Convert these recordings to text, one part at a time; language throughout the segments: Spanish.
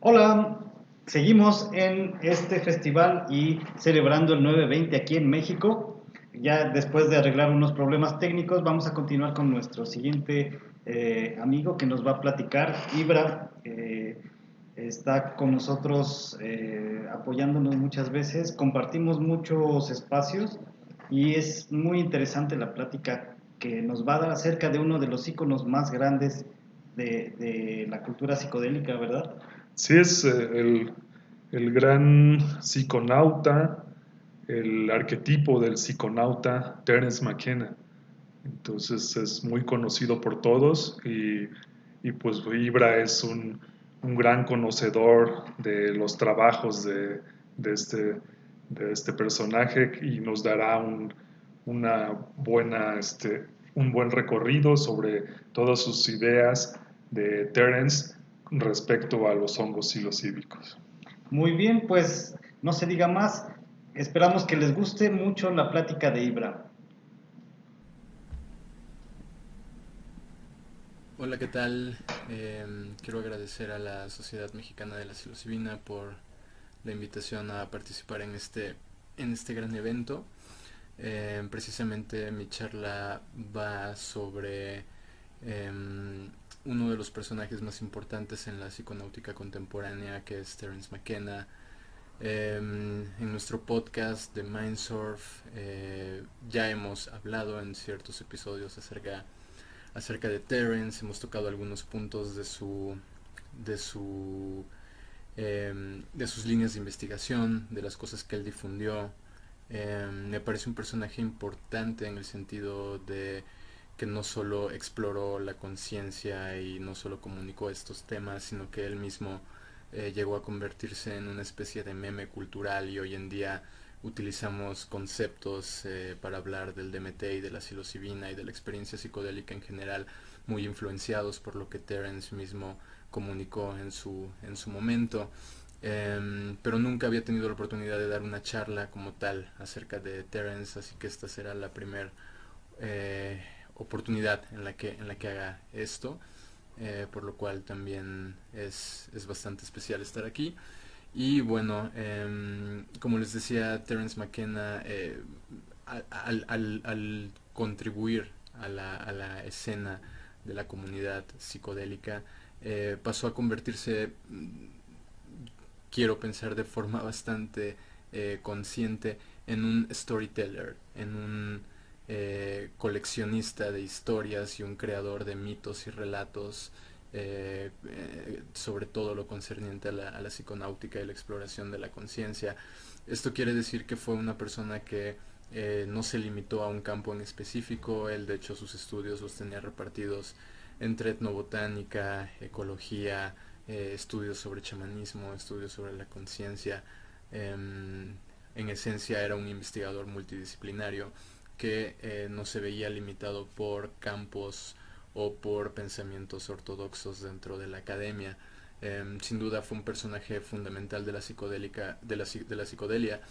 Hola, seguimos en este festival y celebrando el 920 aquí en México. Ya después de arreglar unos problemas técnicos, vamos a continuar con nuestro siguiente amigo que nos va a platicar. Ibra está con nosotros apoyándonos muchas veces, compartimos muchos espacios y es muy interesante la plática que nos va a dar acerca de uno de los íconos más grandes de la cultura psicodélica, ¿verdad? Sí, es el gran psiconauta, el arquetipo del psiconauta Terence McKenna. Entonces es muy conocido por todos y pues Ibra es un gran conocedor de los trabajos de este, de este personaje y nos dará una buena, un buen recorrido sobre todas sus ideas de Terence respecto a los hongos psilocíbicos. Muy bien, pues no se diga más. Esperamos que les guste mucho la plática de Ibra. Hola, ¿qué tal? Quiero agradecer a la Sociedad Mexicana de la Psilocibina por la invitación a participar en este gran evento. Precisamente mi charla va sobre uno de los personajes más importantes en la psiconáutica contemporánea, que es Terence McKenna. En nuestro podcast de Mindsurf ya hemos hablado en ciertos episodios acerca de Terence, hemos tocado algunos puntos de su de sus líneas de investigación, de las cosas que él difundió. Me parece un personaje importante en el sentido de que no solo exploró la conciencia y no solo comunicó estos temas, sino que él mismo llegó a convertirse en una especie de meme cultural y hoy en día utilizamos conceptos para hablar del DMT y de la psilocibina y de la experiencia psicodélica en general, muy influenciados por lo que Terence mismo comunicó en su momento. Pero nunca había tenido la oportunidad de dar una charla como tal acerca de Terence, así que esta será la primera eh, oportunidad en la que haga esto, por lo cual también es bastante especial estar aquí. Y bueno, como les decía, Terence McKenna, al contribuir a la escena de la comunidad psicodélica, pasó a convertirse, quiero pensar de forma bastante consciente, en un storyteller, en un coleccionista de historias y un creador de mitos y relatos sobre todo lo concerniente a la psiconáutica y la exploración de la conciencia. Esto quiere decir que fue una persona que no se limitó a un campo en específico. Él, de hecho, sus estudios los tenía repartidos entre etnobotánica, ecología, estudios sobre chamanismo, estudios sobre la conciencia. En esencia era un investigador multidisciplinario que no se veía limitado por campos o por pensamientos ortodoxos dentro de la academia. Sin duda fue un personaje fundamental de la psicodélica, de la psicodelia,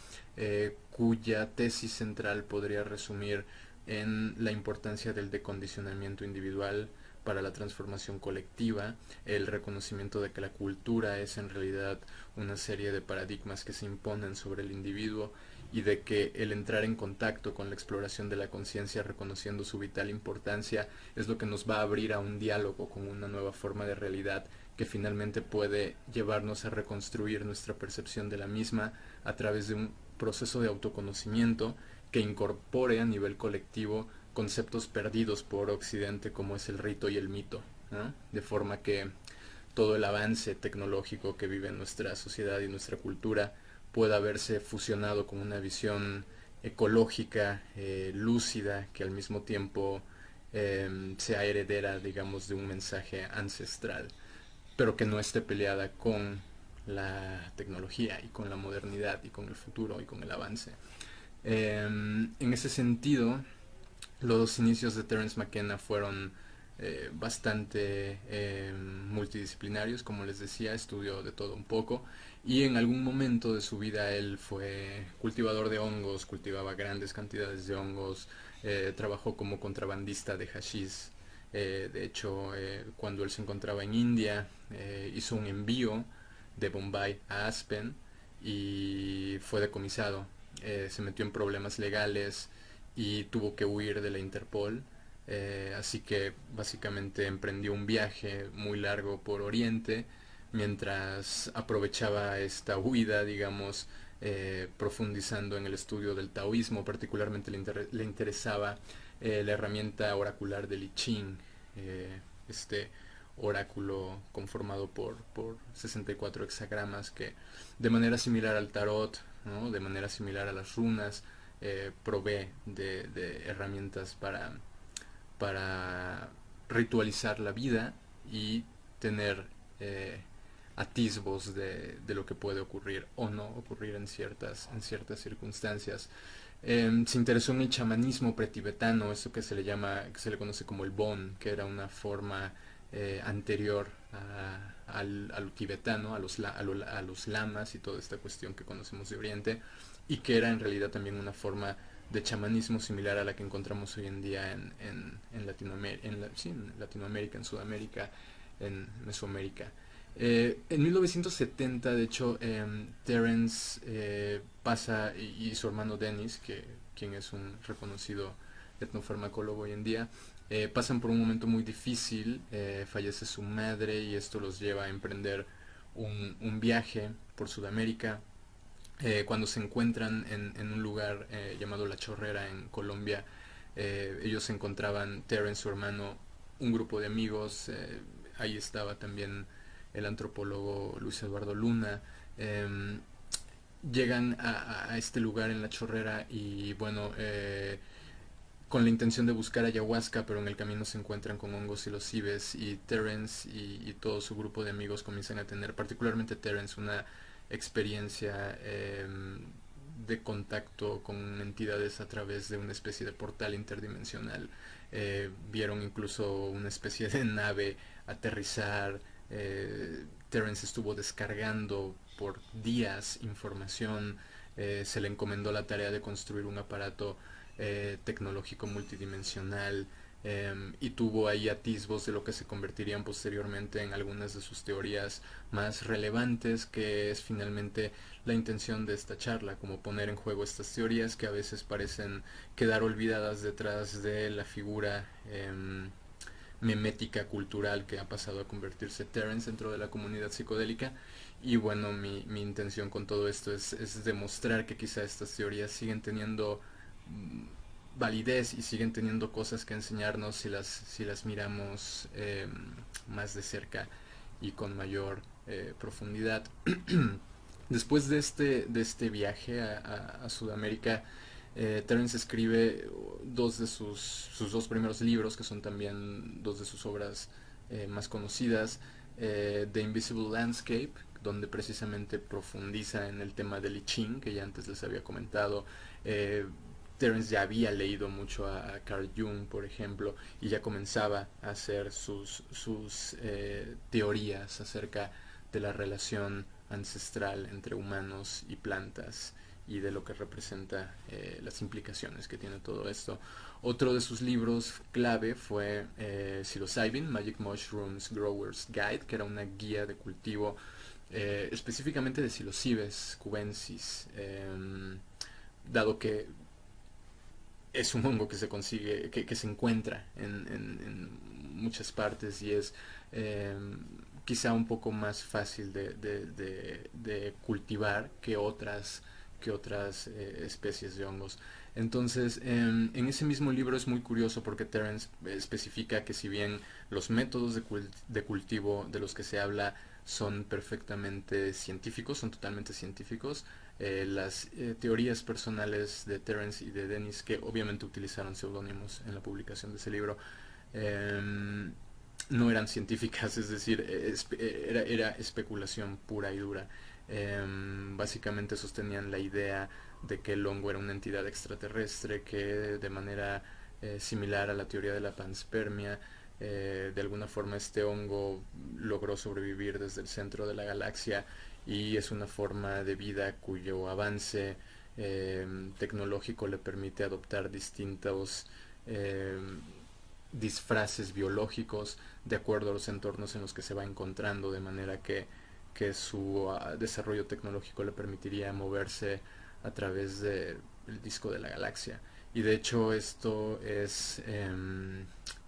cuya tesis central podría resumir en la importancia del decondicionamiento individual para la transformación colectiva, el reconocimiento de que la cultura es en realidad una serie de paradigmas que se imponen sobre el individuo y de que el entrar en contacto con la exploración de la conciencia reconociendo su vital importancia es lo que nos va a abrir a un diálogo con una nueva forma de realidad que finalmente puede llevarnos a reconstruir nuestra percepción de la misma a través de un proceso de autoconocimiento que incorpore a nivel colectivo conceptos perdidos por Occidente como es el rito y el mito, ¿no? De forma que todo el avance tecnológico que vive nuestra sociedad y nuestra cultura pueda verse fusionado con una visión ecológica, lúcida, que al mismo tiempo sea heredera, digamos, de un mensaje ancestral, pero que no esté peleada con la tecnología y con la modernidad y con el futuro y con el avance. En ese sentido, los inicios de Terence McKenna fueron bastante multidisciplinarios, como les decía, estudió de todo un poco y en algún momento de su vida él fue cultivador de hongos, cultivaba grandes cantidades de hongos, trabajó como contrabandista de hashish. De hecho, cuando él se encontraba en India, hizo un envío de Bombay a Aspen y fue decomisado. Se metió en problemas legales y tuvo que huir de la Interpol. Así que básicamente emprendió un viaje muy largo por Oriente mientras aprovechaba esta huida, digamos, profundizando en el estudio del taoísmo. Particularmente le interesaba la herramienta oracular del I Ching, este oráculo conformado por 64 hexagramas que de manera similar al tarot, ¿no? De manera similar a las runas, provee de herramientas para ritualizar la vida y tener atisbos de lo que puede ocurrir o no ocurrir en ciertas circunstancias. Se interesó en el chamanismo pretibetano, eso que se le llama, que se le conoce como el Bon, que era una forma anterior al tibetano, a los lamas y toda esta cuestión que conocemos de Oriente, y que era en realidad también una forma de chamanismo similar a la que encontramos hoy en día en Latinoamérica, sí, en Latinoamérica, en Sudamérica, en Mesoamérica. En 1970, de hecho, Terence pasa y su hermano Dennis, quien es un reconocido etnofarmacólogo hoy en día, pasan por un momento muy difícil. Fallece su madre y esto los lleva a emprender un viaje por Sudamérica. Cuando se encuentran en un lugar llamado La Chorrera en Colombia, ellos se encontraban, Terence, su hermano, un grupo de amigos. Ahí estaba también el antropólogo Luis Eduardo Luna. eh, Llegan a este lugar en La Chorrera y bueno, con la intención de buscar ayahuasca, pero en el camino se encuentran con hongos psilocibes y Terence y todo su grupo de amigos comienzan a tener, particularmente Terence, una experiencia de contacto con entidades a través de una especie de portal interdimensional. Vieron incluso una especie de nave aterrizar. Terence estuvo descargando por días información. Se le encomendó la tarea de construir un aparato tecnológico multidimensional, y tuvo ahí atisbos de lo que se convertirían posteriormente en algunas de sus teorías más relevantes, que es finalmente la intención de esta charla, como poner en juego estas teorías que a veces parecen quedar olvidadas detrás de la figura memética cultural que ha pasado a convertirse Terence dentro de la comunidad psicodélica. Y bueno, mi intención con todo esto es demostrar que quizá estas teorías siguen teniendo validez y siguen teniendo cosas que enseñarnos si las miramos más de cerca y con mayor profundidad. Después de este viaje a Sudamérica, Terence escribe sus dos primeros libros, que son también dos de sus obras más conocidas. The Invisible Landscape, donde precisamente profundiza en el tema del I Ching, que ya antes les había comentado. Terence ya había leído mucho a Carl Jung, por ejemplo, y ya comenzaba a hacer sus teorías acerca de la relación ancestral entre humanos y plantas y de lo que representa las implicaciones que tiene todo esto. Otro de sus libros clave fue Psilocybin, Magic Mushrooms Growers Guide, que era una guía de cultivo específicamente de psilocybes cubensis, dado que es un hongo que se consigue, que se encuentra en muchas partes y es eh, quizá un poco más fácil de cultivar que otras especies de hongos. Entonces, en ese mismo libro es muy curioso porque Terence especifica que si bien los métodos de cultivo de los que se habla son perfectamente científicos, son totalmente científicos, las teorías personales de Terence y de Dennis, que obviamente utilizaron seudónimos en la publicación de ese libro, no eran científicas, es decir, era especulación pura y dura. Básicamente sostenían la idea de que el hongo era una entidad extraterrestre que de manera similar a la teoría de la panspermia, de alguna forma este hongo logró sobrevivir desde el centro de la galaxia y es una forma de vida cuyo avance tecnológico le permite adoptar distintos eh, disfraces biológicos de acuerdo a los entornos en los que se va encontrando, de manera que que su desarrollo tecnológico le permitiría moverse a través del disco de la galaxia. Y de hecho esto es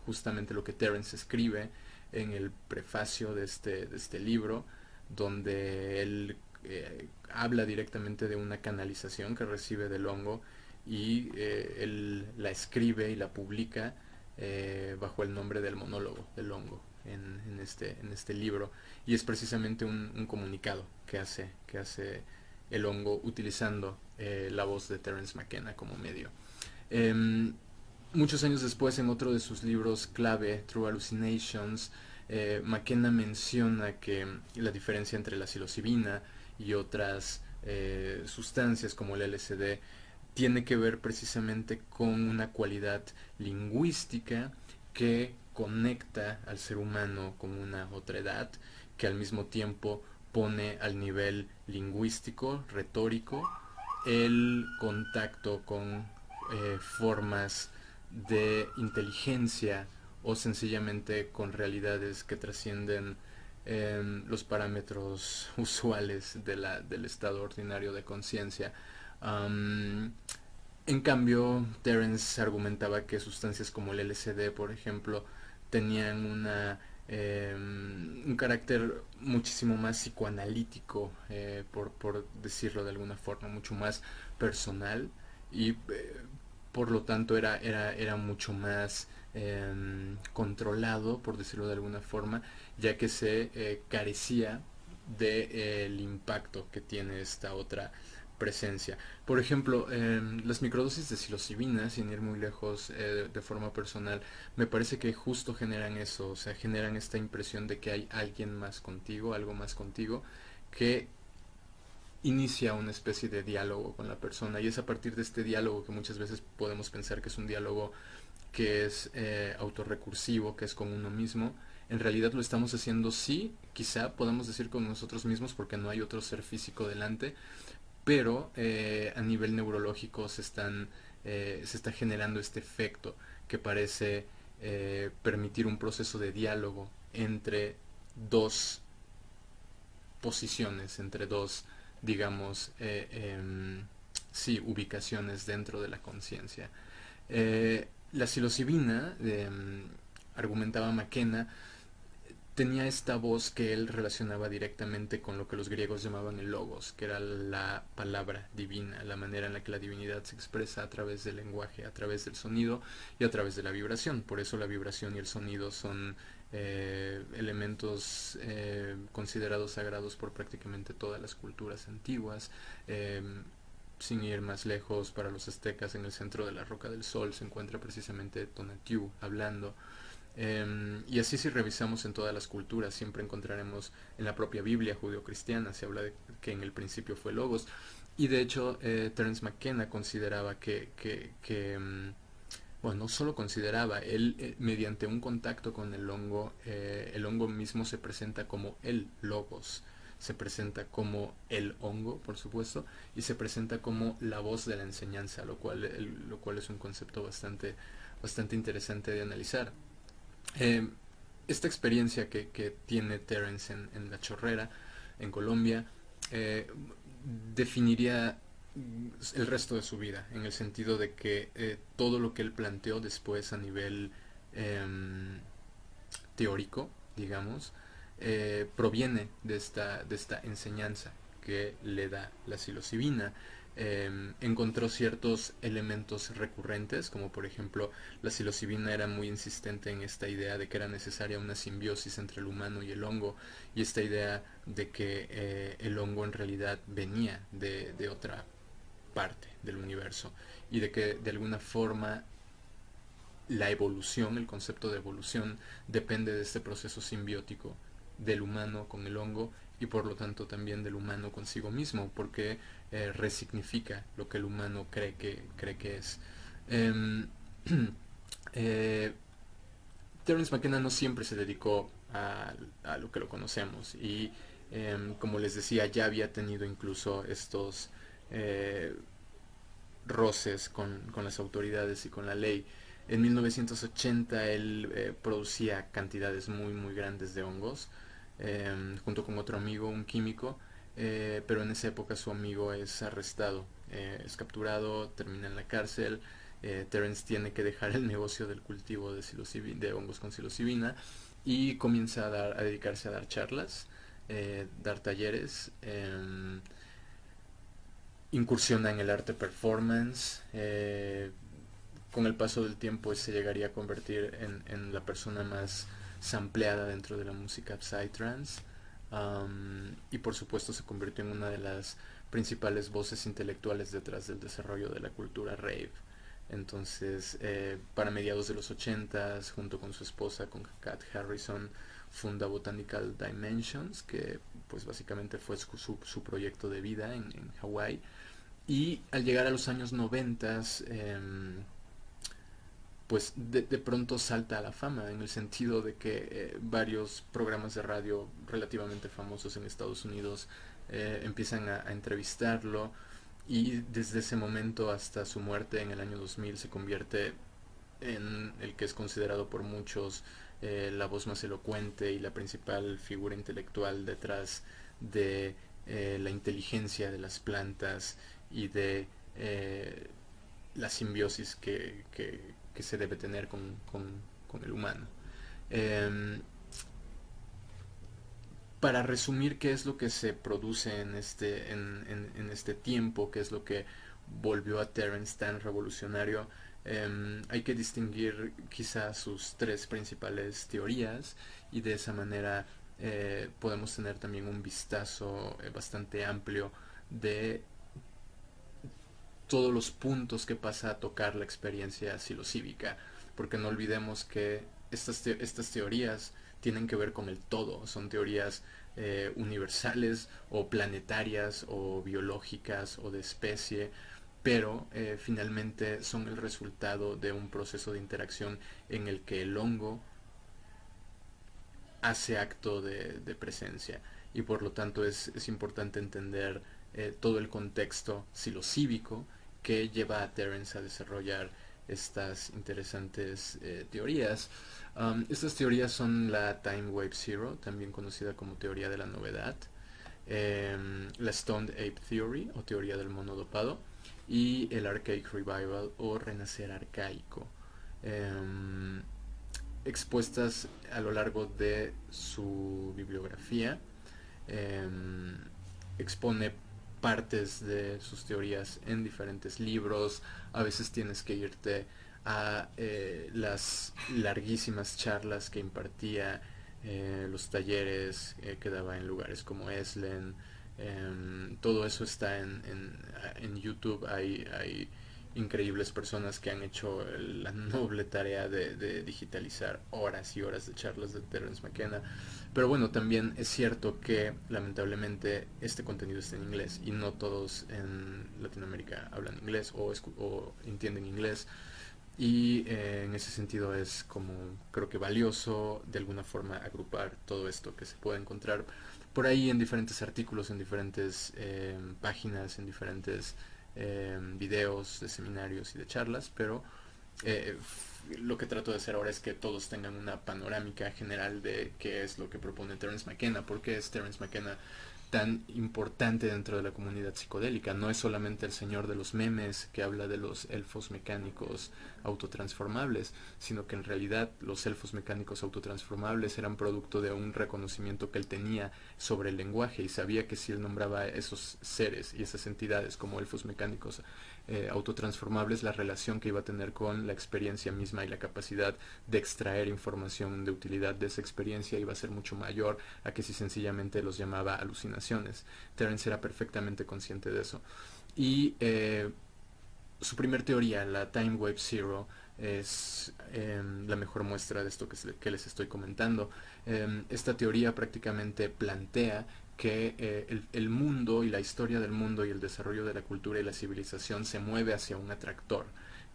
justamente lo que Terence escribe en el prefacio de este libro, donde él habla directamente de una canalización que recibe del hongo y él la escribe y la publica bajo el nombre del monólogo del hongo en este libro, y es precisamente un comunicado que hace el hongo utilizando la voz de Terence McKenna como medio. Muchos años después, en otro de sus libros clave, True Hallucinations, McKenna menciona que la diferencia entre la psilocibina y otras sustancias como el LSD tiene que ver precisamente con una cualidad lingüística que conecta al ser humano con una otra edad, que al mismo tiempo pone al nivel lingüístico, retórico, el contacto con formas de inteligencia o sencillamente con realidades que trascienden los parámetros usuales del estado ordinario de conciencia. Um, en cambio, Terence argumentaba que sustancias como el LSD, por ejemplo, tenían un carácter muchísimo más psicoanalítico, por decirlo de alguna forma, mucho más personal, y por lo tanto era mucho más controlado, por decirlo de alguna forma, ya que se carecía del impacto que tiene esta otra presencia. Por ejemplo, las microdosis de psilocibina, sin ir muy lejos de forma personal, me parece que justo generan eso, o sea, generan esta impresión de que hay alguien más contigo, algo más contigo, que inicia una especie de diálogo con la persona, y es a partir de este diálogo que muchas veces podemos pensar que es un diálogo que es autorrecursivo, que es con uno mismo. En realidad lo estamos haciendo, sí, quizá podamos decir con nosotros mismos porque no hay otro ser físico delante, pero a nivel neurológico se está generando este efecto que parece permitir un proceso de diálogo entre dos posiciones, entre dos, digamos, sí, ubicaciones dentro de la conciencia. La psilocibina, argumentaba McKenna, tenía esta voz que él relacionaba directamente con lo que los griegos llamaban el logos, que era la palabra divina, la manera en la que la divinidad se expresa a través del lenguaje, a través del sonido y a través de la vibración. Por eso la vibración y el sonido son elementos considerados sagrados por prácticamente todas las culturas antiguas. Sin ir más lejos, para los aztecas, en el centro de la Roca del Sol se encuentra precisamente Tonatiuh hablando. Y así, si revisamos en todas las culturas, siempre encontraremos en la propia Biblia judeocristiana, se habla de que en el principio fue Logos. Y de hecho, Terence McKenna consideraba bueno, no solo consideraba, él mediante un contacto con el hongo mismo se presenta como el Logos, se presenta como el hongo, por supuesto, y se presenta como la voz de la enseñanza, lo cual es un concepto bastante interesante de analizar. Eh, esta experiencia que tiene Terence La Chorrera, en Colombia, eh, definiría el resto de su vida, en el sentido de que todo lo que él planteó después a nivel eh, teórico, digamos, proviene de esta enseñanza que le da la psilocibina. Encontró ciertos elementos recurrentes, como por ejemplo la psilocibina era muy insistente en esta idea de que era necesaria una simbiosis entre el humano y el hongo, y esta idea de que el hongo en realidad venía de otra parte del universo, y de que de alguna forma la evolución, el concepto de evolución, depende de este proceso simbiótico del humano con el hongo, y por lo tanto también del humano consigo mismo, porque resignifica lo que el humano cree que es. Eh, eh, Terence McKenna no siempre se dedicó a lo que lo conocemos, y como les decía, ya había tenido incluso estos roces con las autoridades y con la ley. En 1980 él producía cantidades muy grandes de hongos, junto con otro amigo, un químico, pero en esa época su amigo es arrestado, es capturado, termina en la cárcel. Terence tiene que dejar el negocio del cultivo de hongos con psilocibina y comienza a dedicarse a dar charlas, dar talleres, incursiona en el arte performance. Con el paso del tiempo se llegaría a convertir en la persona más sampleada dentro de la música psytrance. Y por supuesto se convirtió en una de las principales voces intelectuales detrás del desarrollo de la cultura rave. Entonces, para mediados de los 80s, junto con su esposa, con Kat Harrison, funda Botanical Dimensions, que pues básicamente fue su proyecto de vida en Hawái. Y al llegar a los años 90, pues de pronto salta a la fama, en el sentido de que varios programas de radio relativamente famosos en Estados Unidos empiezan a entrevistarlo, y desde ese momento hasta su muerte en el año 2000 se convierte en el que es considerado por muchos la voz más elocuente y la principal figura intelectual detrás de la inteligencia de las plantas y de la simbiosis que se debe tener con el humano. Eh, para resumir qué es lo que se produce en este tiempo, qué es lo que volvió a Terence tan revolucionario, hay que distinguir quizá sus tres principales teorías, y de esa manera podemos tener también un vistazo bastante amplio de todos los puntos que pasa a tocar la experiencia psilocíbica, porque no olvidemos que estas teorías tienen que ver con el todo, son teorías universales o planetarias o biológicas o de especie, pero finalmente son el resultado de un proceso de interacción en el que el hongo hace acto de presencia, y por lo tanto es importante entender todo el contexto psilocíbico que lleva a Terence a desarrollar estas interesantes teorías. Estas teorías son la Time Wave Zero, también conocida como teoría de la novedad, la Stoned Ape Theory o teoría del mono dopado, y el Archaic Revival o renacer arcaico. Expuestas a lo largo de su bibliografía, eh, expone partes de sus teorías en diferentes libros. A veces tienes que irte a las larguísimas charlas que impartía, los talleres que daba en lugares como Eslen. Todo eso está en YouTube. Hay increíbles personas que han hecho la noble tarea de digitalizar horas y horas de charlas de Terence McKenna. Pero bueno, también es cierto que lamentablemente este contenido está en inglés y no todos en Latinoamérica hablan inglés o entienden inglés. Y en ese sentido es como, creo que valioso de alguna forma agrupar todo esto que se puede encontrar por ahí en diferentes artículos, en diferentes páginas, en diferentes videos de seminarios y de charlas, pero eh, lo que trato de hacer ahora es que todos tengan una panorámica general de qué es lo que propone Terence McKenna, por qué es Terence McKenna tan importante dentro de la comunidad psicodélica. No es solamente el señor de los memes que habla de los elfos mecánicos autotransformables, sino que en realidad los elfos mecánicos autotransformables eran producto de un reconocimiento que él tenía sobre el lenguaje, y sabía que si él nombraba a esos seres y esas entidades como elfos mecánicos autotransformables, la relación que iba a tener con la experiencia misma y la capacidad de extraer información de utilidad de esa experiencia iba a ser mucho mayor a que si sencillamente los llamaba alucinaciones. Terence era perfectamente consciente de eso. Y su primer teoría, la Time Wave Zero, es la mejor muestra de esto que les estoy comentando. Esta teoría prácticamente plantea que el mundo y la historia del mundo y el desarrollo de la cultura y la civilización se mueve hacia un atractor,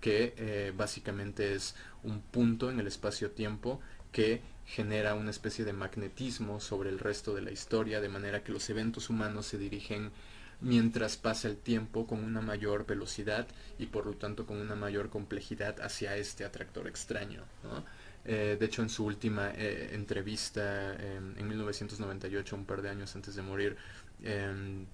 que básicamente es un punto en el espacio-tiempo que genera una especie de magnetismo sobre el resto de la historia, de manera que los eventos humanos se dirigen mientras pasa el tiempo con una mayor velocidad y por lo tanto con una mayor complejidad hacia este atractor extraño, ¿no? De hecho, en su última entrevista en 1998, un par de años antes de morir,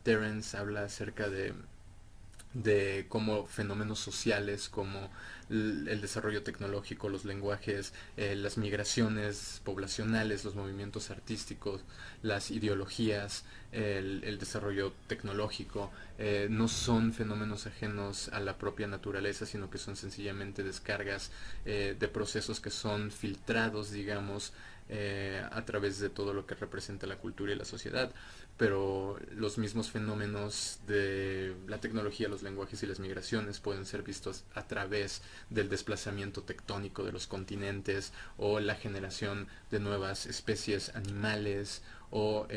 Terence habla acerca de cómo fenómenos sociales como el desarrollo tecnológico, los lenguajes, las migraciones poblacionales, los movimientos artísticos, las ideologías, el desarrollo tecnológico, no son fenómenos ajenos a la propia naturaleza, sino que son sencillamente descargas de procesos que son filtrados, digamos, a través de todo lo que representa la cultura y la sociedad. Pero los mismos fenómenos de la tecnología, los lenguajes y las migraciones pueden ser vistos a través del desplazamiento tectónico de los continentes o la generación de nuevas especies animales o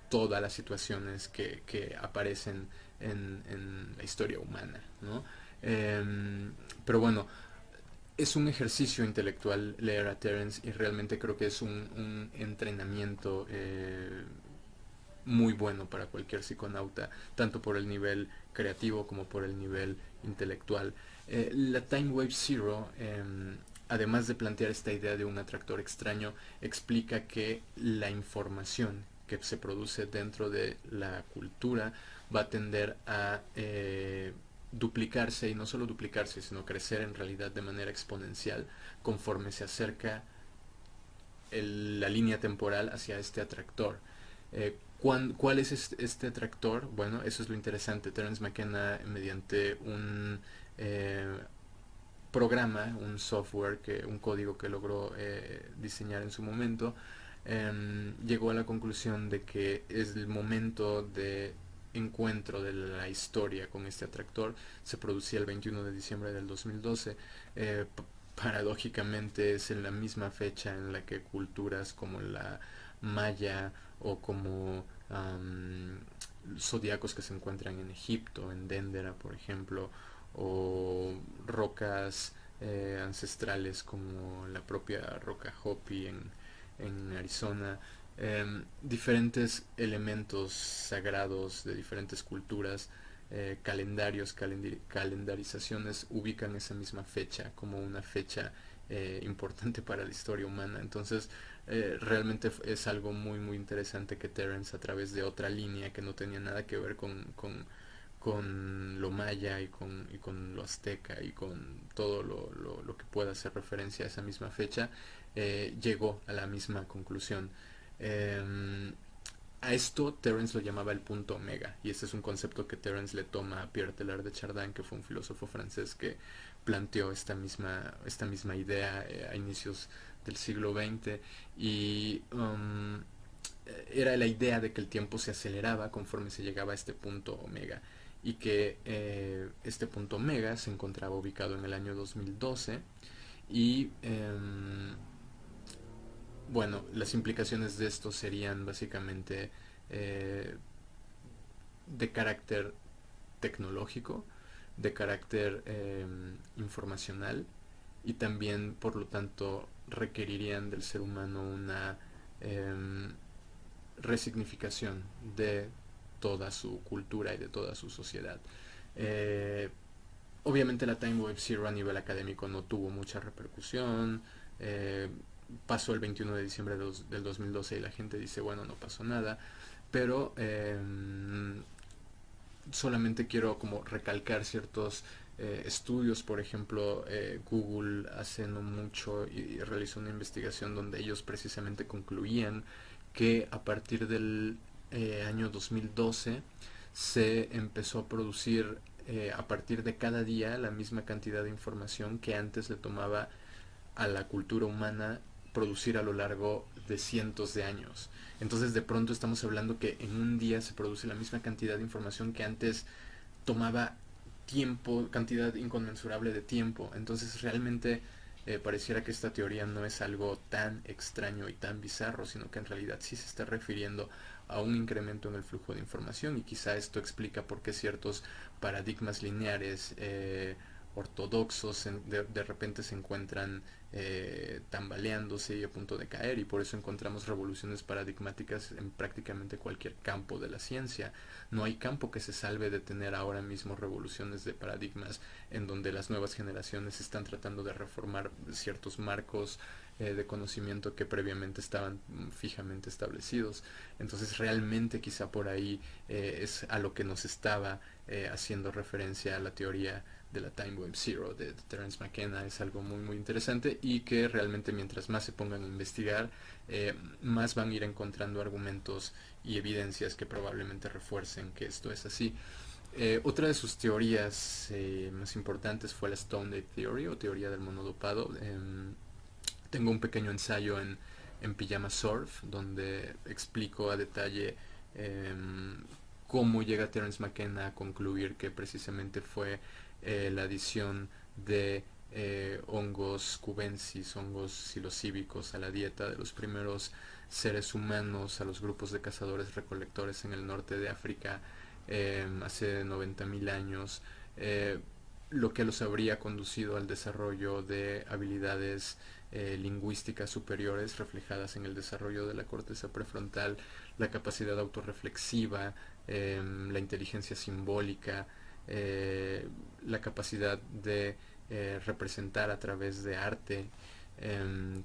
todas las situaciones que aparecen en la historia humana, ¿no? Pero bueno, es un ejercicio intelectual leer a Terence y realmente creo que es un entrenamiento muy bueno para cualquier psiconauta, tanto por el nivel creativo como por el nivel intelectual. La Time Wave Zero, además de plantear esta idea de un atractor extraño, explica que la información que se produce dentro de la cultura va a tender a duplicarse, y no solo duplicarse, sino crecer en realidad de manera exponencial conforme se acerca la línea temporal hacia este atractor. ¿Cuál es este atractor? Bueno, eso es lo interesante. Terence McKenna, mediante un programa, un software, un código que logró diseñar en su momento, llegó a la conclusión de que es el momento de encuentro de la historia con este atractor. Se producía el 21 de diciembre del 2012. Paradójicamente es en la misma fecha en la que culturas como la maya o como zodiacos que se encuentran en Egipto, en Dendera, por ejemplo, o rocas ancestrales como la propia roca Hopi en Arizona, diferentes elementos sagrados de diferentes culturas, calendarios, calendarizaciones ubican esa misma fecha como una fecha importante para la historia humana. Entonces, realmente es algo muy muy interesante que Terence, a través de otra línea que no tenía nada que ver con lo maya y con lo azteca y con todo lo que pueda hacer referencia a esa misma fecha, llegó a la misma conclusión. Eh, a esto Terence lo llamaba el punto omega, y este es un concepto que Terence le toma a Pierre Teilhard de Chardin, que fue un filósofo francés que planteó esta misma idea a inicios del siglo XX, y era la idea de que el tiempo se aceleraba conforme se llegaba a este punto omega, y que este punto omega se encontraba ubicado en el año 2012, y bueno, las implicaciones de esto serían básicamente eh, de carácter tecnológico, de carácter informacional, y también, por lo tanto, requerirían del ser humano una eh, resignificación de toda su cultura y de toda su sociedad. Eh, Obviamente la Time Wave Zero a nivel académico no tuvo mucha repercusión. Pasó el 21 de diciembre del 2012 y la gente dice, bueno, no pasó nada. Pero solamente quiero como recalcar ciertos estudios. Por ejemplo, Google hace no mucho y realizó una investigación donde ellos precisamente concluían que a partir del año 2012 se empezó a producir a partir de cada día la misma cantidad de información que antes le tomaba a la cultura humana producir a lo largo de cientos de años. Entonces de pronto estamos hablando que en un día se produce la misma cantidad de información que antes tomaba tiempo, cantidad inconmensurable de tiempo. Entonces realmente pareciera que esta teoría no es algo tan extraño y tan bizarro, sino que en realidad sí se está refiriendo a un incremento en el flujo de información, y quizá esto explica por qué ciertos paradigmas lineares ortodoxos de repente se encuentran tambaleándose y a punto de caer, y por eso encontramos revoluciones paradigmáticas en prácticamente cualquier campo de la ciencia. No hay campo que se salve de tener ahora mismo revoluciones de paradigmas en donde las nuevas generaciones están tratando de reformar ciertos marcos de conocimiento que previamente estaban fijamente establecidos. Entonces realmente quizá por ahí es a lo que nos estaba haciendo referencia a la teoría de la Time Wave Zero de Terence McKenna. Es algo muy muy interesante y que realmente mientras más se pongan a investigar, más van a ir encontrando argumentos y evidencias que probablemente refuercen que esto es así. Otra de sus teorías más importantes fue la Stone Age Theory o teoría del mono dopado. Tengo un pequeño ensayo en Pijama Surf donde explico a detalle eh, cómo llega Terence McKenna a concluir que precisamente fue la adición de hongos cubensis, hongos psilocíbicos a la dieta de los primeros seres humanos, a los grupos de cazadores recolectores en el norte de África hace 90.000 años, lo que los habría conducido al desarrollo de habilidades lingüísticas superiores reflejadas en el desarrollo de la corteza prefrontal, la capacidad autorreflexiva, la inteligencia simbólica, la capacidad de representar a través de arte.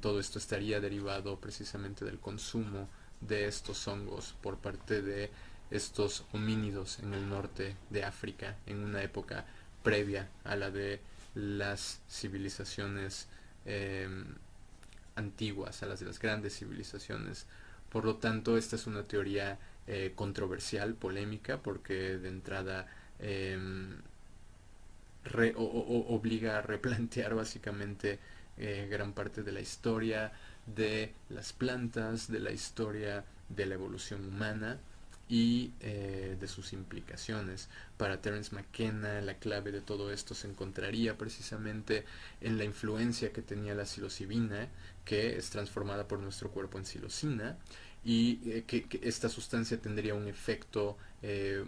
Todo esto estaría derivado precisamente del consumo de estos hongos por parte de estos homínidos en el norte de África en una época previa a la de las civilizaciones eh, antiguas, a las de las grandes civilizaciones. Por lo tanto, esta es una teoría controversial, polémica, porque de entrada obliga a replantear básicamente gran parte de la historia de las plantas, de la historia de la evolución humana y de sus implicaciones. Para Terence McKenna, la clave de todo esto se encontraría precisamente en la influencia que tenía la psilocibina, que es transformada por nuestro cuerpo en psilocina, y que esta sustancia tendría un efecto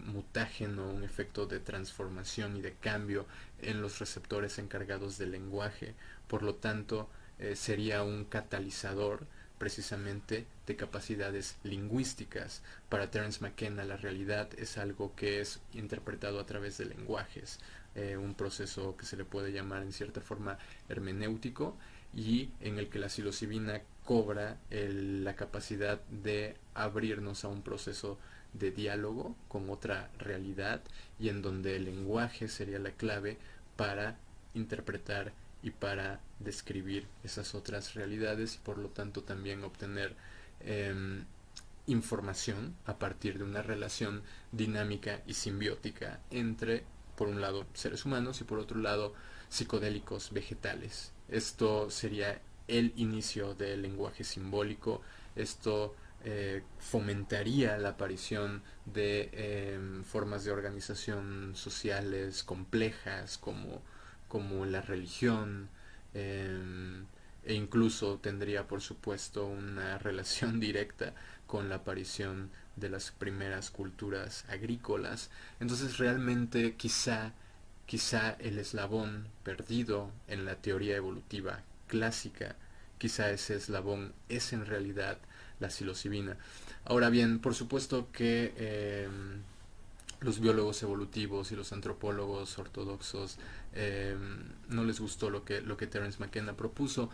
mutágeno, un efecto de transformación y de cambio en los receptores encargados del lenguaje. Por lo tanto, sería un catalizador precisamente de capacidades lingüísticas. Para Terence McKenna la realidad es algo que es interpretado a través de lenguajes, un proceso que se le puede llamar en cierta forma hermenéutico, y en el que la psilocibina cobra la capacidad de abrirnos a un proceso de diálogo con otra realidad, y en donde el lenguaje sería la clave para interpretar y para describir esas otras realidades, y por lo tanto también obtener eh, información a partir de una relación dinámica y simbiótica entre, por un lado, seres humanos y por otro lado, psicodélicos vegetales. Esto sería el inicio del lenguaje simbólico. Esto fomentaría la aparición de formas de organización sociales complejas como la religión, e incluso tendría por supuesto una relación directa con la aparición de las primeras culturas agrícolas. Entonces realmente quizá el eslabón perdido en la teoría evolutiva clásica, quizá ese eslabón es en realidad la psilocibina. Ahora bien, por supuesto que los biólogos evolutivos y los antropólogos ortodoxos no les gustó lo que Terence McKenna propuso,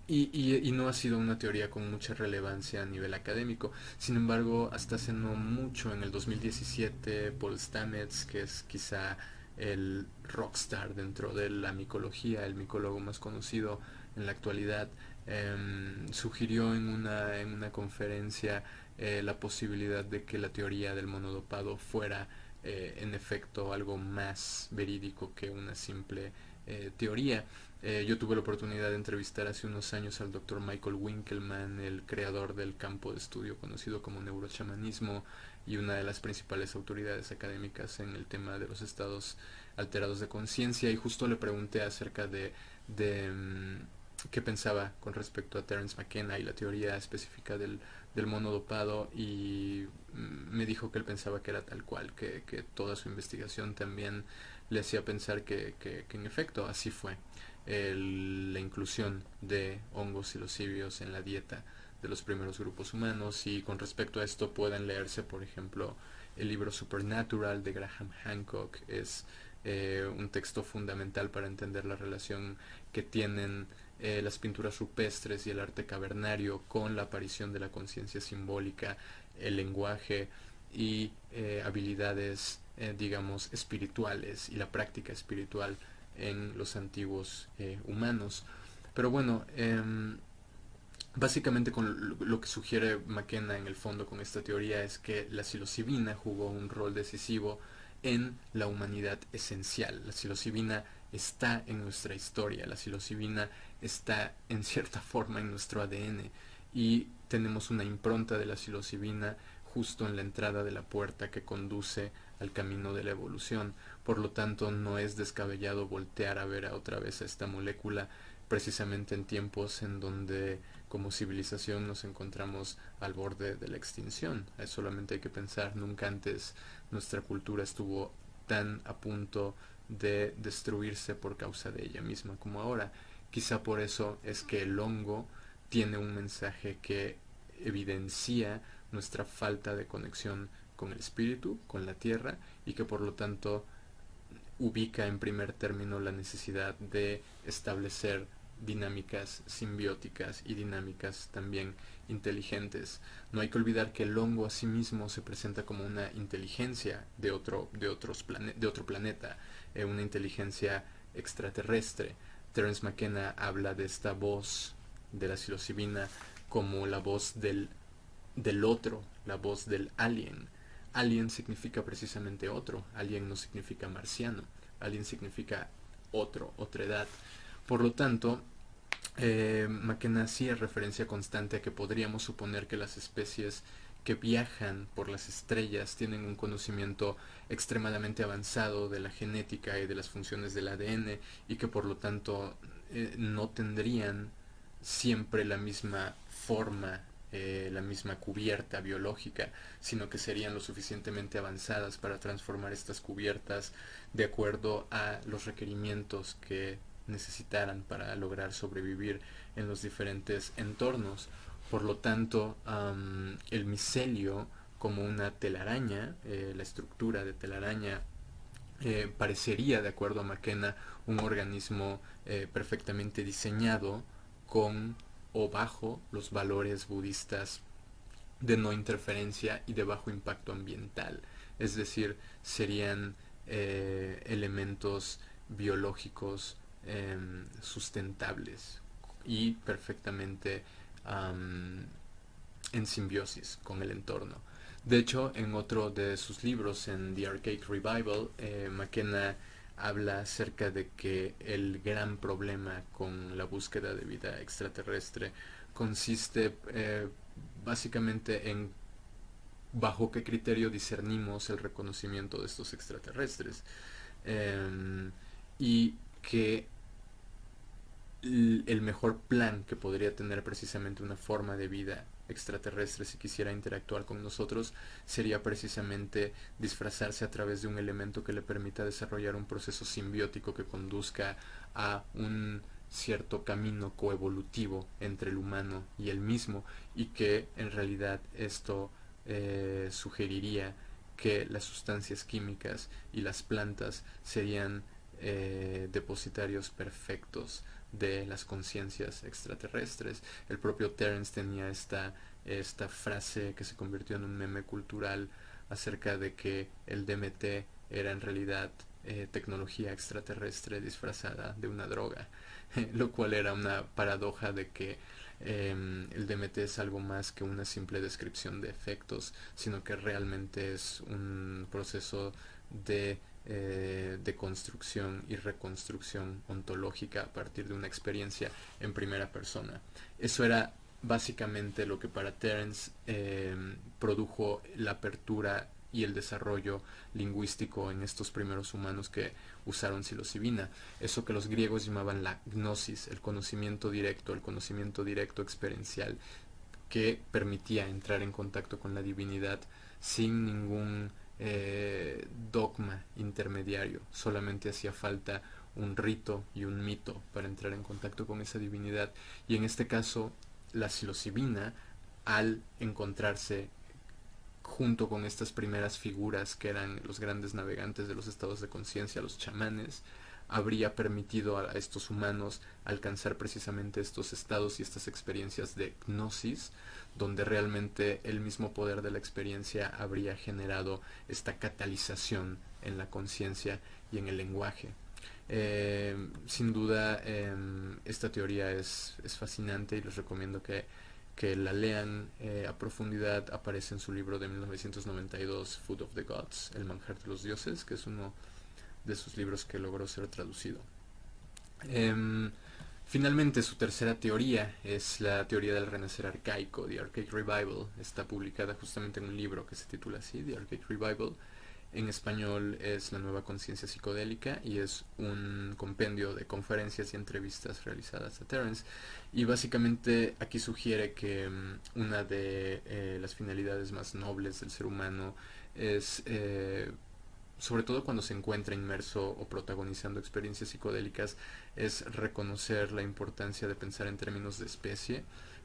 y no ha sido una teoría con mucha relevancia a nivel académico. Sin embargo, hasta hace no mucho, en el 2017, Paul Stamets, que es quizá el rockstar dentro de la micología, el micólogo más conocido en la actualidad, sugirió en una conferencia la posibilidad de que la teoría del monodopado fuera en efecto algo más verídico que una simple teoría. Yo tuve la oportunidad de entrevistar hace unos años al doctor Michael Winkelmann, el creador del campo de estudio conocido como neurochamanismo y una de las principales autoridades académicas en el tema de los estados alterados de conciencia, y justo le pregunté acerca de qué pensaba con respecto a Terence McKenna y la teoría específica del mono dopado, y me dijo que él pensaba que era tal cual, que toda su investigación también le hacía pensar que en efecto así fue. La inclusión de hongos psilocibios en la dieta de los primeros grupos humanos, y con respecto a esto pueden leerse, por ejemplo, el libro Supernatural de Graham Hancock. Es un texto fundamental para entender la relación que tienen las pinturas rupestres y el arte cavernario con la aparición de la conciencia simbólica, el lenguaje y habilidades, digamos, espirituales y la práctica espiritual en los antiguos humanos. Pero bueno, básicamente con lo que sugiere McKenna en el fondo con esta teoría es que la psilocibina jugó un rol decisivo en la humanidad esencial. La psilocibina está en nuestra historia, la psilocibina está en cierta forma en nuestro ADN, y tenemos una impronta de la psilocibina justo en la entrada de la puerta que conduce al camino de la evolución. Por lo tanto, no es descabellado voltear a ver otra vez a esta molécula precisamente en tiempos en donde como civilización nos encontramos al borde de la extinción. Solamente hay que pensar, nunca antes nuestra cultura estuvo tan a punto de destruirse por causa de ella misma como ahora. Quizá por eso es que el hongo tiene un mensaje que evidencia nuestra falta de conexión con el espíritu, con la tierra, y que por lo tanto ubica en primer término la necesidad de establecer dinámicas simbióticas y dinámicas también inteligentes. No hay que olvidar que el hongo a sí mismo se presenta como una inteligencia de otro planeta, una inteligencia extraterrestre. Terence McKenna habla de esta voz de la psilocibina como la voz del otro, la voz del alien. Alien significa precisamente otro, alien no significa marciano, alien significa otro, otra edad. Por lo tanto, McKenna hacía referencia constante a que podríamos suponer que las especies que viajan por las estrellas tienen un conocimiento extremadamente avanzado de la genética y de las funciones del ADN, y que por lo tanto no tendrían siempre la misma forma, la misma cubierta biológica, sino que serían lo suficientemente avanzadas para transformar estas cubiertas de acuerdo a los requerimientos que necesitaran para lograr sobrevivir en los diferentes entornos. Por lo tanto, el micelio como una telaraña, la estructura de telaraña, parecería, de acuerdo a McKenna, un organismo perfectamente diseñado con o bajo los valores budistas de no interferencia y de bajo impacto ambiental. Es decir, serían elementos biológicos sustentables y perfectamente en simbiosis con el entorno. De hecho, en otro de sus libros, en The Archaic Revival, McKenna habla acerca de que el gran problema con la búsqueda de vida extraterrestre consiste básicamente en bajo qué criterio discernimos el reconocimiento de estos extraterrestres, y que el mejor plan que podría tener precisamente una forma de vida extraterrestre si quisiera interactuar con nosotros sería precisamente disfrazarse a través de un elemento que le permita desarrollar un proceso simbiótico que conduzca a un cierto camino coevolutivo entre el humano y el mismo, y que en realidad esto sugeriría que las sustancias químicas y las plantas serían depositarios perfectos de las conciencias extraterrestres. El propio Terence tenía esta frase que se convirtió en un meme cultural acerca de que el DMT era en realidad tecnología extraterrestre disfrazada de una droga, lo cual era una paradoja de que el DMT es algo más que una simple descripción de efectos, sino que realmente es un proceso de construcción y reconstrucción ontológica a partir de una experiencia en primera persona. Eso era básicamente lo que para Terence produjo la apertura y el desarrollo lingüístico en estos primeros humanos que usaron psilocibina. Eso que los griegos llamaban la gnosis, el conocimiento directo experiencial, que permitía entrar en contacto con la divinidad sin ningún dogma intermediario, solamente hacía falta un rito y un mito para entrar en contacto con esa divinidad. Y en este caso, la psilocibina, al encontrarse junto con estas primeras figuras que eran los grandes navegantes de los estados de conciencia, los chamanes, habría permitido a estos humanos alcanzar precisamente estos estados y estas experiencias de gnosis, donde realmente el mismo poder de la experiencia habría generado esta catalización en la conciencia y en el lenguaje. Sin duda, esta teoría es fascinante y les recomiendo que la lean a profundidad. Aparece en su libro de 1992, Food of the Gods, El manjar de los dioses, que es uno de sus libros que logró ser traducido. Eh, Finalmente, su tercera teoría es la teoría del renacer arcaico, The Archaic Revival. Está publicada justamente en un libro que se titula así, The Archaic Revival. En español es La nueva conciencia psicodélica y es un compendio de conferencias y entrevistas realizadas a Terence. Y básicamente aquí sugiere que una de las finalidades más nobles del ser humano es sobre todo cuando se encuentra inmerso o protagonizando experiencias psicodélicas, es reconocer la importancia de pensar en términos de especie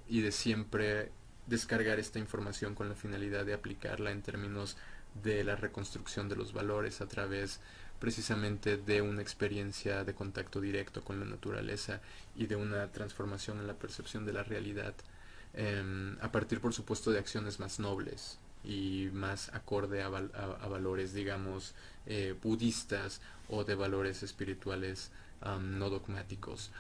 y de siempre descargar esta información con la finalidad de aplicarla en términos de la reconstrucción de los valores a través precisamente de una experiencia de contacto directo con la naturaleza y de una transformación en la percepción de la realidad, a partir por supuesto de acciones más nobles y más acorde a valores, digamos, budistas o de valores espirituales no dogmáticos.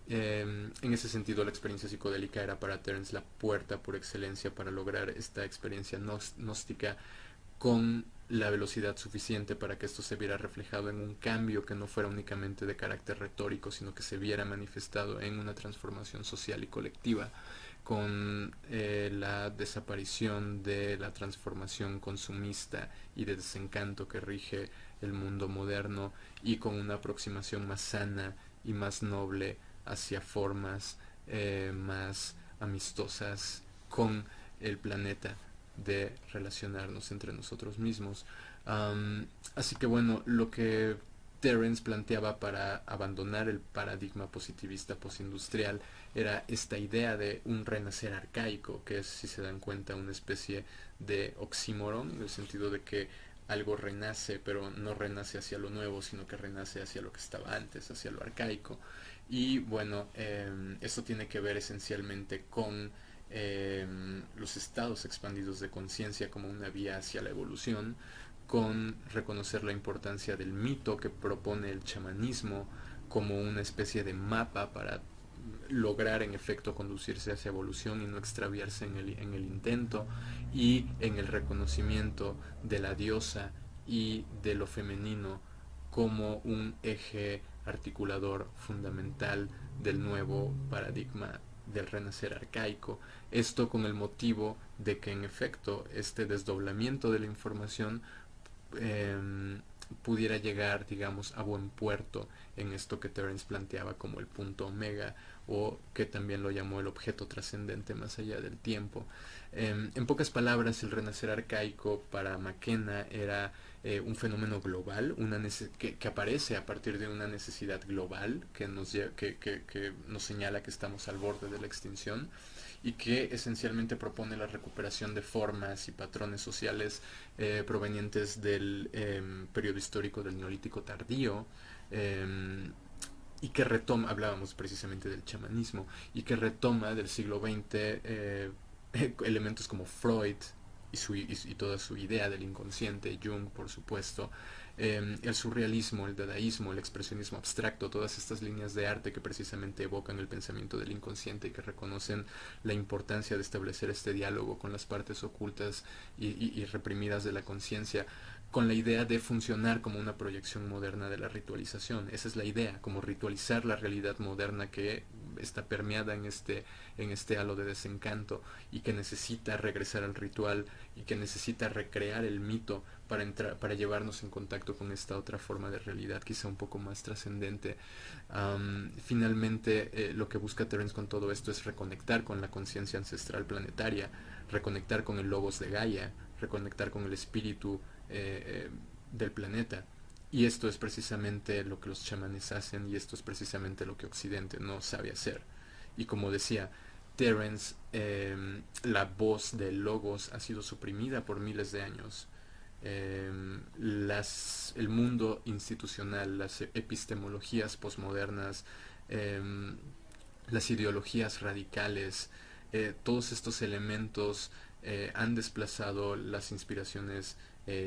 En ese sentido, la experiencia psicodélica era para Terence la puerta por excelencia para lograr esta experiencia gnóstica con la velocidad suficiente para que esto se viera reflejado en un cambio que no fuera únicamente de carácter retórico, sino que se viera manifestado en una transformación social y colectiva, con la desaparición de la transformación consumista y de desencanto que rige el mundo moderno, y con una aproximación más sana y más noble hacia formas más amistosas con el planeta, de relacionarnos entre nosotros mismos. Así que bueno, lo que Terence planteaba para abandonar el paradigma positivista postindustrial era esta idea de un renacer arcaico, que es, si se dan cuenta, una especie de oxímoron, en el sentido de que algo renace, pero no renace hacia lo nuevo, sino que renace hacia lo que estaba antes, hacia lo arcaico. Y bueno, esto tiene que ver esencialmente con los estados expandidos de conciencia como una vía hacia la evolución, con reconocer la importancia del mito que propone el chamanismo como una especie de mapa para lograr en efecto conducirse hacia evolución y no extraviarse en el intento, y en el reconocimiento de la diosa y de lo femenino como un eje articulador fundamental del nuevo paradigma del renacer arcaico. Esto con el motivo de que en efecto este desdoblamiento de la información pudiera llegar, digamos, a buen puerto en esto que Terence planteaba como el punto omega, o que también lo llamó el objeto trascendente más allá del tiempo. En pocas palabras, el renacer arcaico para McKenna era un fenómeno global, que aparece a partir de una necesidad global que nos señala que estamos al borde de la extinción, y que esencialmente propone la recuperación de formas y patrones sociales provenientes del periodo histórico del Neolítico tardío, y que retoma, hablábamos precisamente del chamanismo, y que retoma del siglo XX elementos como Freud y toda su idea del inconsciente, Jung por supuesto, el surrealismo, el dadaísmo, el expresionismo abstracto, todas estas líneas de arte que precisamente evocan el pensamiento del inconsciente y que reconocen la importancia de establecer este diálogo con las partes ocultas y reprimidas de la conciencia, con la idea de funcionar como una proyección moderna de la ritualización. Esa es la idea, como ritualizar la realidad moderna que está permeada en este halo de desencanto, y que necesita regresar al ritual y que necesita recrear el mito para llevarnos en contacto con esta otra forma de realidad, quizá un poco más trascendente. Finalmente, lo que busca Terence con todo esto es reconectar con la conciencia ancestral planetaria, reconectar con el logos de Gaia, reconectar con el espíritu eh, del planeta. Y esto es precisamente lo que los chamanes hacen y esto es precisamente lo que Occidente no sabe hacer. Y como decía Terence, la voz del logos ha sido suprimida por miles de años. El mundo institucional, las epistemologías posmodernas, eh, las ideologías radicales, todos estos elementos han desplazado las inspiraciones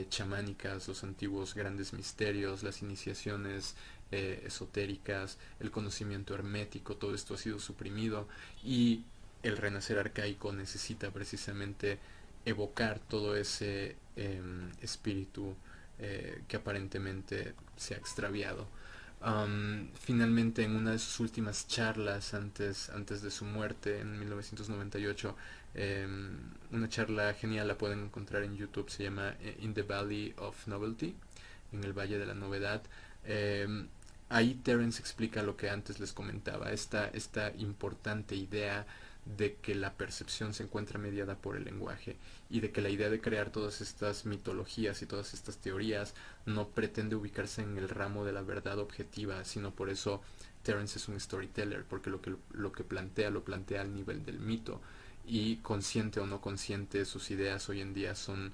chamánicas, los antiguos grandes misterios, las iniciaciones esotéricas, el conocimiento hermético, todo esto ha sido suprimido y el renacer arcaico necesita precisamente evocar todo ese espíritu que aparentemente se ha extraviado. Finalmente, en una de sus últimas charlas antes de su muerte en 1998, una charla genial, la pueden encontrar en YouTube, se llama In the Valley of Novelty, en el Valle de la Novedad. Ahí Terence explica lo que antes les comentaba, esta importante idea de que la percepción se encuentra mediada por el lenguaje y de que la idea de crear todas estas mitologías y todas estas teorías no pretende ubicarse en el ramo de la verdad objetiva, sino por eso Terence es un storyteller, porque lo que plantea lo plantea al nivel del mito y consciente o no consciente sus ideas hoy en día son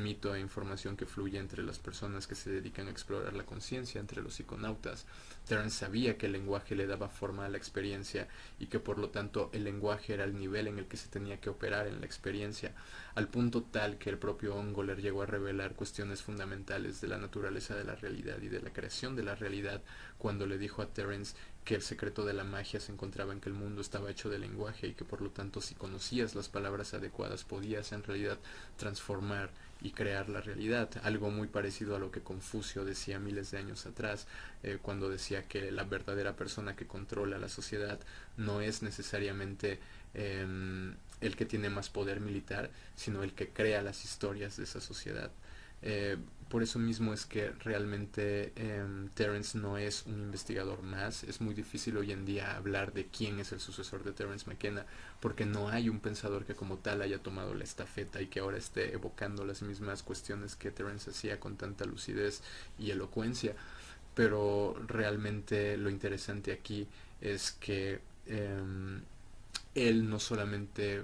mito e información que fluye entre las personas que se dedican a explorar la conciencia, entre los psiconautas. Terence sabía que el lenguaje le daba forma a la experiencia y que por lo tanto el lenguaje era el nivel en el que se tenía que operar en la experiencia, al punto tal que el propio Ungoler llegó a revelar cuestiones fundamentales de la naturaleza de la realidad y de la creación de la realidad cuando le dijo a Terence que el secreto de la magia se encontraba en que el mundo estaba hecho de lenguaje y que por lo tanto si conocías las palabras adecuadas podías en realidad transformar y crear la realidad, algo muy parecido a lo que Confucio decía miles de años atrás, cuando decía que la verdadera persona que controla la sociedad no es necesariamente el que tiene más poder militar, sino el que crea las historias de esa sociedad. Eh, por eso mismo es que realmente Terence no es un investigador más. Es muy difícil hoy en día hablar de quién es el sucesor de Terence McKenna, porque no hay un pensador que como tal haya tomado la estafeta y que ahora esté evocando las mismas cuestiones que Terence hacía con tanta lucidez y elocuencia. Pero realmente lo interesante aquí es que él no solamente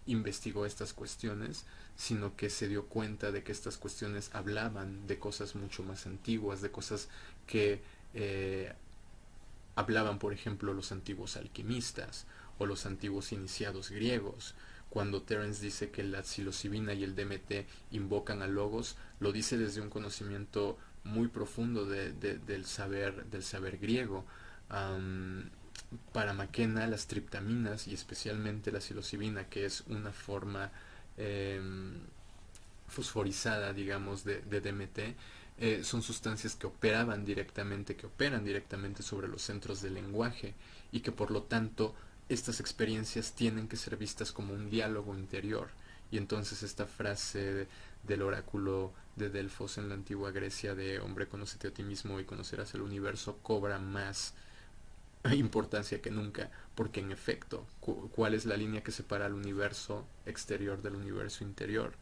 investigó estas cuestiones, sino que se dio cuenta de que estas cuestiones hablaban de cosas mucho más antiguas, de cosas que hablaban, por ejemplo, los antiguos alquimistas o los antiguos iniciados griegos. Cuando Terence dice que la psilocibina y el DMT invocan a logos, lo dice desde un conocimiento muy profundo del saber griego. Um, para McKenna, las triptaminas y especialmente la psilocibina, que es una forma eh, fosforizada, digamos, de DMT, son sustancias que operaban directamente, que operan directamente sobre los centros del lenguaje y que por lo tanto estas experiencias tienen que ser vistas como un diálogo interior. Y entonces esta frase del oráculo de Delfos en la antigua Grecia de hombre, conócete a ti mismo y conocerás el universo cobra más importancia que nunca, porque en efecto, ¿cuál es la línea que separa el universo exterior del universo interior?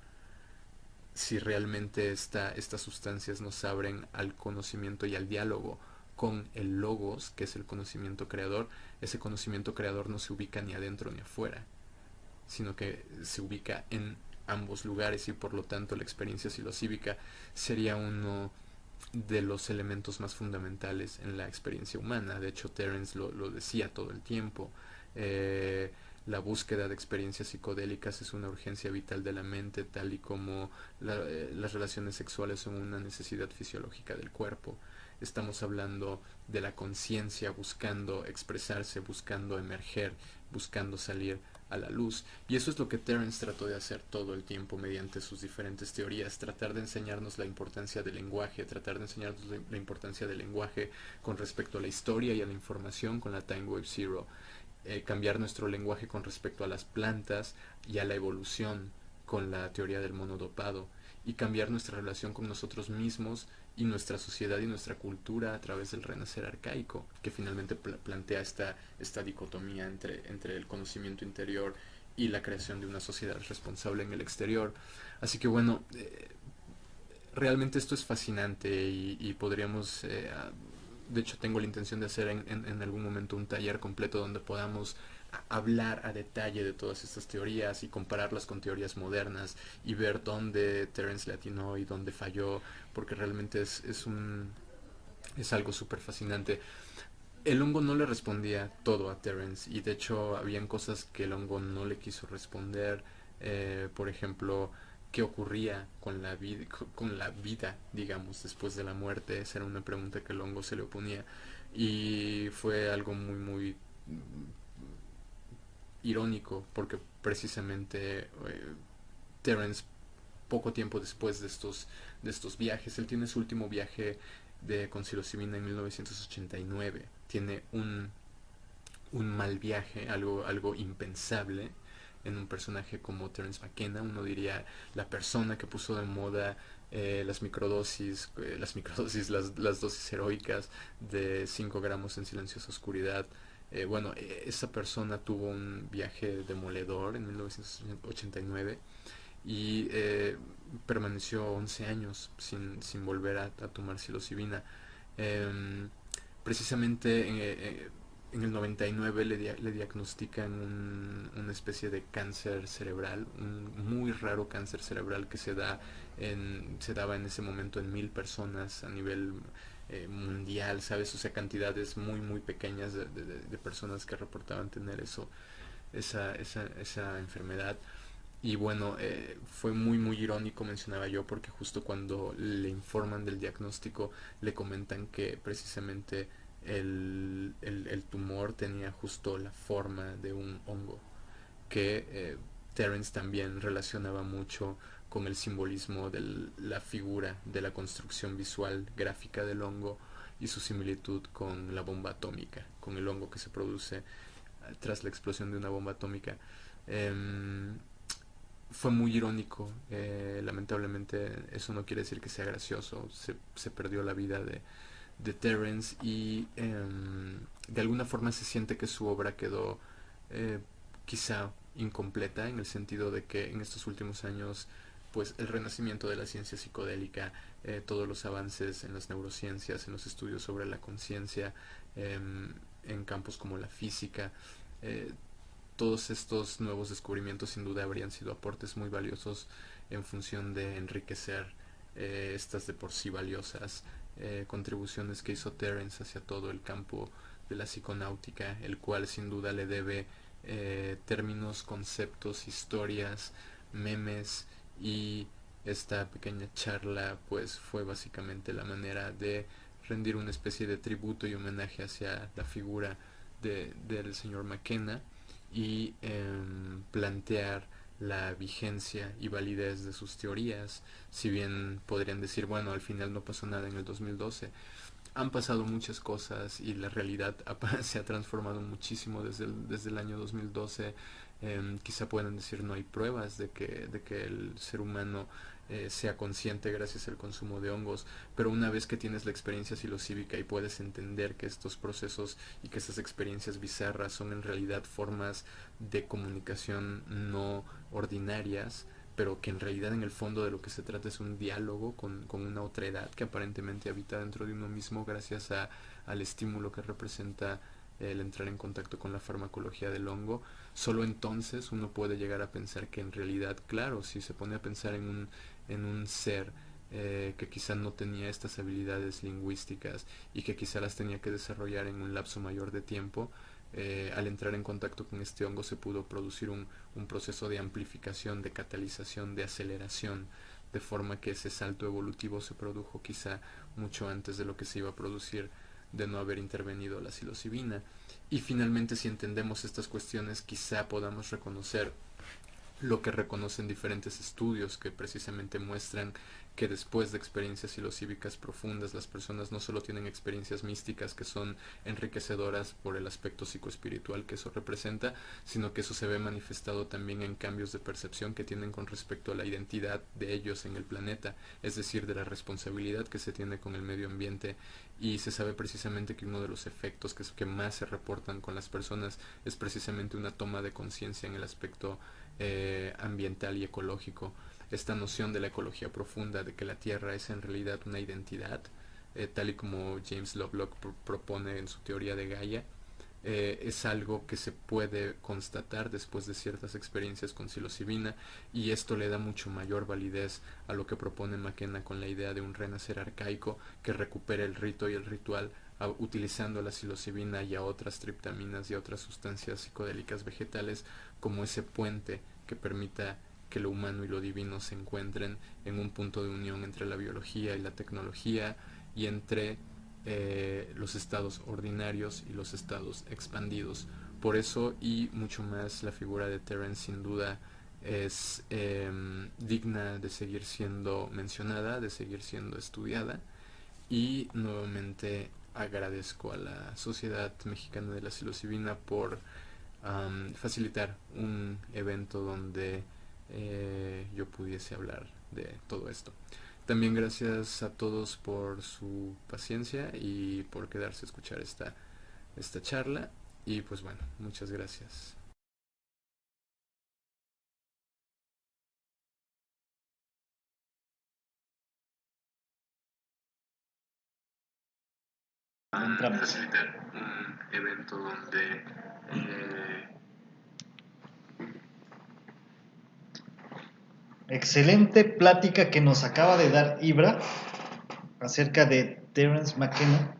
Si realmente estas sustancias nos abren al conocimiento y al diálogo con el logos, que es el conocimiento creador, ese conocimiento creador no se ubica ni adentro ni afuera, sino que se ubica en ambos lugares y por lo tanto la experiencia psilocíbica sería uno de los elementos más fundamentales en la experiencia humana. De hecho, Terence lo decía todo el tiempo. La búsqueda de experiencias psicodélicas es una urgencia vital de la mente, tal y como las relaciones sexuales son una necesidad fisiológica del cuerpo. Estamos hablando de la conciencia buscando expresarse, buscando emerger, buscando salir a la luz. Y eso es lo que Terence trató de hacer todo el tiempo mediante sus diferentes teorías, tratar de enseñarnos la importancia del lenguaje, tratar de enseñarnos la importancia del lenguaje con respecto a la historia y a la información con la Time Wave Zero, cambiar nuestro lenguaje con respecto a las plantas y a la evolución con la teoría del monodopado, y cambiar nuestra relación con nosotros mismos y nuestra sociedad y nuestra cultura a través del renacer arcaico, que finalmente plantea esta dicotomía entre el conocimiento interior y la creación de una sociedad responsable en el exterior. Así que bueno, realmente esto es fascinante y podríamos, de hecho tengo la intención de hacer en algún momento un taller completo donde podamos hablar a detalle de todas estas teorías y compararlas con teorías modernas y ver dónde Terence le atinó y dónde falló, porque realmente es algo súper fascinante. El hongo no le respondía todo a Terence y de hecho habían cosas que el hongo no le quiso responder, por ejemplo, qué ocurría con la vida, digamos, después de la muerte. Esa era una pregunta que el hongo se le oponía y fue algo muy irónico porque precisamente Terence poco tiempo después de estos viajes, él tiene su último viaje con psilocibina en 1989, tiene un mal viaje, algo impensable en un personaje como Terence McKenna. Uno diría la persona que puso de moda las dosis heroicas de 5 gramos en silenciosa oscuridad. Bueno, esa persona tuvo un viaje demoledor en 1989 y permaneció 11 años sin volver a tomar psilocibina. Eh, precisamente en el 99 le diagnostican una especie de cáncer cerebral, un muy raro cáncer cerebral que se daba en ese momento en 1000 personas a nivel mundial, ¿sabes? O sea, cantidades muy pequeñas de personas que reportaban tener esa enfermedad. Y bueno, fue muy irónico, mencionaba yo, porque justo cuando le informan del diagnóstico, le comentan que precisamente el tumor tenía justo la forma de un hongo, que Terence también relacionaba mucho con el simbolismo de la figura de la construcción visual gráfica del hongo y su similitud con la bomba atómica, con el hongo que se produce tras la explosión de una bomba atómica. Em, fue muy irónico. Lamentablemente eso no quiere decir que sea gracioso. Se perdió la vida de Terence y de alguna forma se siente que su obra quedó eh, quizá incompleta en el sentido de que en estos últimos años pues el renacimiento de la ciencia psicodélica, todos los avances en las neurociencias, en los estudios sobre la conciencia, eh, en campos como la física, eh, todos estos nuevos descubrimientos sin duda habrían sido aportes muy valiosos en función de enriquecer estas de por sí valiosas contribuciones que hizo Terence hacia todo el campo de la psiconáutica, el cual sin duda le debe términos, conceptos, historias, memes y esta pequeña charla pues fue básicamente la manera de rendir una especie de tributo y homenaje hacia la figura del señor McKenna y plantear la vigencia y validez de sus teorías, si bien podrían decir, bueno, al final no pasó nada en el 2012, han pasado muchas cosas y la realidad se ha transformado muchísimo desde el año 2012. Quizá puedan decir no hay pruebas de que el ser humano sea consciente gracias al consumo de hongos, pero una vez que tienes la experiencia psilocíbica y puedes entender que estos procesos y que estas experiencias bizarras son en realidad formas de comunicación no ordinarias, pero que en realidad en el fondo de lo que se trata es un diálogo con una otra edad que aparentemente habita dentro de uno mismo gracias al estímulo que representa el entrar en contacto con la farmacología del hongo. Solo entonces uno puede llegar a pensar que en realidad, claro, si se pone a pensar en un ser que quizá no tenía estas habilidades lingüísticas y que quizá las tenía que desarrollar en un lapso mayor de tiempo, al entrar en contacto con este hongo se pudo producir un proceso de amplificación, de catalización, de aceleración, de forma que ese salto evolutivo se produjo quizá mucho antes de lo que se iba a producir de no haber intervenido la psilocibina. Y finalmente, si entendemos estas cuestiones, quizá podamos reconocer lo que reconocen diferentes estudios que precisamente muestran que después de experiencias psilocíbicas profundas las personas no solo tienen experiencias místicas que son enriquecedoras por el aspecto psicoespiritual que eso representa, sino que eso se ve manifestado también en cambios de percepción que tienen con respecto a la identidad de ellos en el planeta, es decir, de la responsabilidad que se tiene con el medio ambiente. Y se sabe precisamente que uno de los efectos que más se reportan con las personas es precisamente una toma de conciencia en el aspecto ambiental y ecológico. esta noción de la ecología profunda, de que la Tierra es en realidad una identidad, tal y como James Lovelock propone en su teoría de Gaia, es algo que se puede constatar después de ciertas experiencias con psilocibina, y esto le da mucho mayor validez a lo que propone McKenna con la idea de un renacer arcaico que recupere el rito y el ritual utilizando la psilocibina y a otras triptaminas y a otras sustancias psicodélicas vegetales como ese puente que permita que lo humano y lo divino se encuentren en un punto de unión entre la biología y la tecnología, y entre los estados ordinarios y los estados expandidos. Por eso y mucho más, la figura de Terence sin duda es digna de seguir siendo mencionada, de seguir siendo estudiada, y nuevamente agradezco a la Sociedad Mexicana de la Psilocibina por facilitar un evento donde yo pudiese hablar de todo esto. También gracias a todos por su paciencia y por quedarse a escuchar esta charla. Y pues bueno, muchas gracias. Facilitar un evento donde Excelente plática que nos acaba de dar Ibra acerca de Terence McKenna.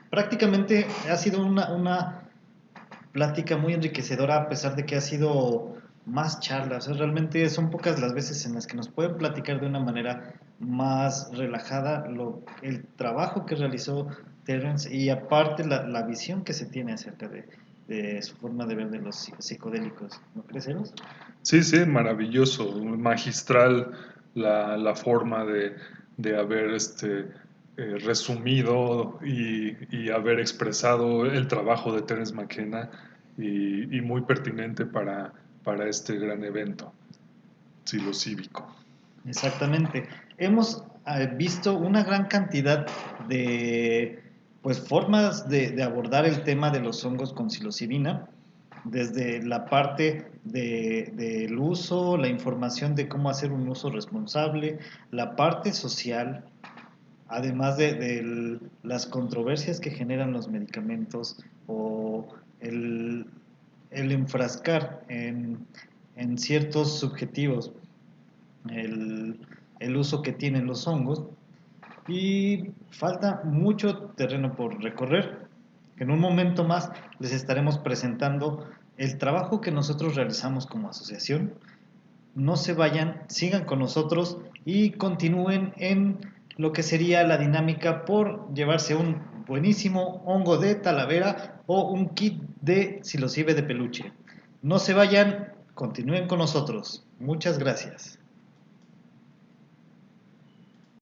Prácticamente ha sido una plática muy enriquecedora, a pesar de que ha sido más charlas. Realmente son pocas las veces en las que nos pueden platicar de una manera más relajada el trabajo que realizó Terence, y aparte la visión que se tiene acerca de su forma de ver de los psicodélicos. ¿No crees, Eros? Sí, sí, maravilloso, magistral la forma de haber resumido y haber expresado el trabajo de Terence McKenna, y muy pertinente para este gran evento psilocívico. Exactamente. Hemos visto una gran cantidad de formas de abordar el tema de los hongos con psilocibina, desde la parte del uso, la información de cómo hacer un uso responsable, la parte social, además de las controversias que generan los medicamentos, o el, el enfrascar en ciertos subjetivos el, el uso que tienen los hongos, y falta mucho terreno por recorrer. En un momento más les estaremos presentando el trabajo que nosotros realizamos como asociación. No se vayan, sigan con nosotros y continúen en lo que sería la dinámica por llevarse un buenísimo hongo de Talavera o un kit de psilocibe de peluche. No se vayan, continúen con nosotros. Muchas gracias.